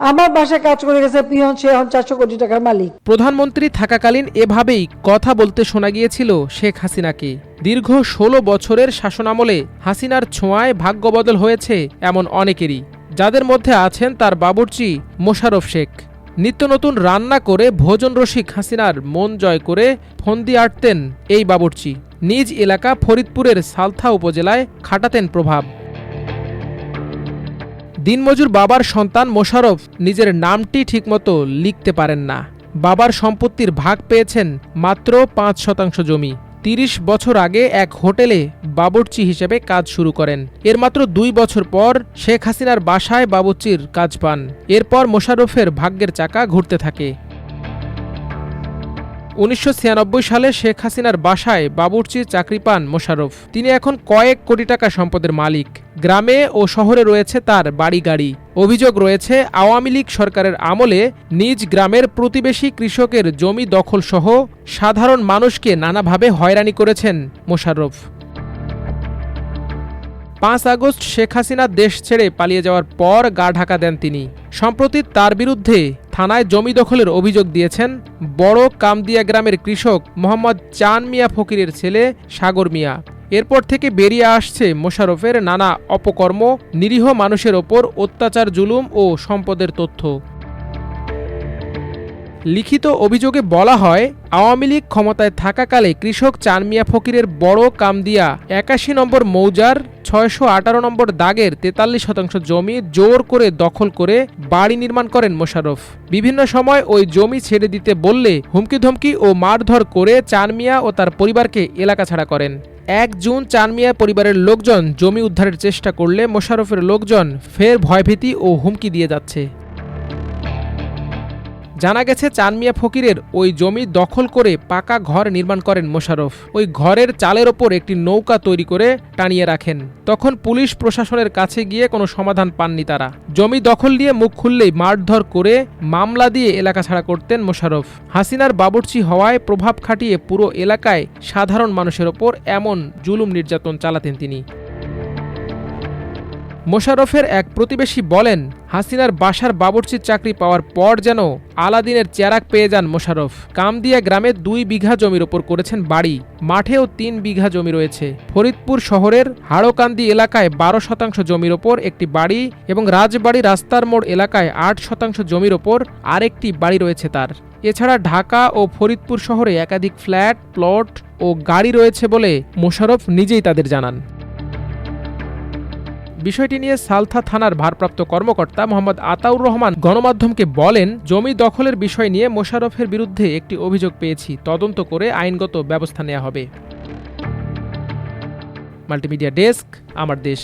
আমার বাসায় কাজ করে গেছে পিয়ন, সে এখন 400 কোটি টাকার মালিক। প্রধানমন্ত্রী থাকাকালীন এভাবেই কথা বলতে শোনা গিয়েছিল শেখ হাসিনাকে। দীর্ঘ 16 বছরের শাসনামলে হাসিনার ছোঁয়ায় ভাগ্য বদল হয়েছে এমন অনেকেরই, যাদের মধ্যে আছেন তার বাবুর্চি মোশাররফ শেখ। নিত্য নতুন রান্না করে ভোজন রসিক হাসিনার মন জয় করে ফন্দি আটতেন এই বাবুর্চি। নিজ এলাকা ফরিদপুরের সালথা উপজেলায় খাটাতেন প্রভাব। দিনমজুর বাবার সন্তান মোশাররফ নিজের নামটি ঠিকমতো লিখতে পারেন না। বাবার সম্পত্তির ভাগ পেয়েছেন মাত্র 5% জমি। 30 বছর আগে এক হোটেলে বাবুর্চি হিসেবে কাজ শুরু করেন। এর মাত্র 2 বছর পর শেখ হাসিনার বাসায় বাবুর্চির কাজ পান। এরপর মোশাররফের ভাগ্যের চাকা ঘুরতে থাকে। 1996 সালে শেখ হাসিনার বাসায় বাবুর্চির চাকরি পান মোশাররফ। তিনি এখন কয়েক কোটি টাকা সম্পদের মালিক। গ্রামে ও শহরে রয়েছে তার বাড়ি গাড়ি। অভিযোগ রয়েছে আওয়ামী লীগ সরকারের আমলে নিজ গ্রামের প্রতিবেশী কৃষকের জমি দখলসহ সাধারণ মানুষকে নানাভাবে হয়রানি করেছেন মোশাররফ। 5 আগস্ট শেখ হাসিনা দেশ ছেড়ে পালিয়ে যাওয়ার পর গা ঢাকা দেন তিনি। সম্প্রতি তার বিরুদ্ধে থানায় জমি দখলের অভিযোগ দিয়েছেন বড় কামদিয়া গ্রামের কৃষক মোহাম্মদ চান মিয়া ফকিরের ছেলে সাগর মিয়া। এরপর থেকে বেরিয়ে আসছে মোশাররফের নানা অপকর্ম, নিরীহ মানুষের ওপর অত্যাচার, জুলুম ও সম্পদের তথ্য। লিখিত অভিযোগে বলা হয়, আওয়ামী লীগ ক্ষমতায় থাকাকালে কৃষক চান মিয়া ফকিরের বড় কামদিয়া 81 নম্বর মৌজার 618 নম্বর দাগের 43% জমি জোর করে দখল করে বাড়ি নির্মাণ করেন মোশাররফ। বিভিন্ন সময় ওই জমি ছেড়ে দিতে বললে হুমকি-ধমকি ও মারধর করে চান মিয়া ও তার পরিবারকে এলাকা ছাড়া করেন। 1 জুন চান মিয়া পরিবারের লোকজন জমি উদ্ধারের চেষ্টা করলে মোশাররফের লোকজন ফের ভয়ভীতি ও হুমকি দিয়ে যাচ্ছে। জানা গেছে চান মিয়া ফকিরের ওই জমি দখল করে পাকা ঘর নির্মাণ করেন মোশাররফ। ওই ঘরের চালের ওপর একটি নৌকা তৈরি করে টানিয়ে রাখেন। তখন পুলিশ প্রশাসনের কাছে গিয়ে কোনো সমাধান পাননি তারা। জমি দখল নিয়ে মুখ খুললেই মারধর করে মামলা দিয়ে এলাকা ছাড়া করতেন মোশাররফ। হাসিনার বাবুর্চি হওয়ায় প্রভাব খাটিয়ে পুরো এলাকায় সাধারণ মানুষের ওপর এমন জুলুম নির্যাতন চালাতেন তিনি। মোশাররফের এক প্রতিবেশী বলেন, হাসিনার বাসার বাবুর্চির চাকরি পাওয়ার পর যেন আলাদিনের চেরাগ পেয়ে যান মোশাররফ। কামদিয়া গ্রামে 2 বিঘা জমির ওপর করেছেন বাড়ি, মাঠেও 3 বিঘা জমি রয়েছে। ফরিদপুর শহরের হাড়কান্দি এলাকায় 12% জমির ওপর একটি বাড়ি এবং রাজবাড়ী রাস্তার মোড় এলাকায় 8% জমির ওপর আরেকটি বাড়ি রয়েছে তার। এছাড়া ঢাকা ও ফরিদপুর শহরে একাধিক ফ্ল্যাট, প্লট ও গাড়ি রয়েছে বলে মোশাররফ নিজেই তাদের জানান। বিষয়টি নিয়ে সালথা থানার ভারপ্রাপ্ত কর্মকর্তা মোহাম্মদ আতাউর রহমান গণমাধ্যমকে বলেন, জমি দখলের বিষয় নিয়ে মোশাররফের বিরুদ্ধে একটি অভিযোগ পেয়েছি, তদন্ত করে আইনগত ব্যবস্থা নেওয়া হবে। মাল্টিমিডিয়া ডেস্ক, আমার দেশ।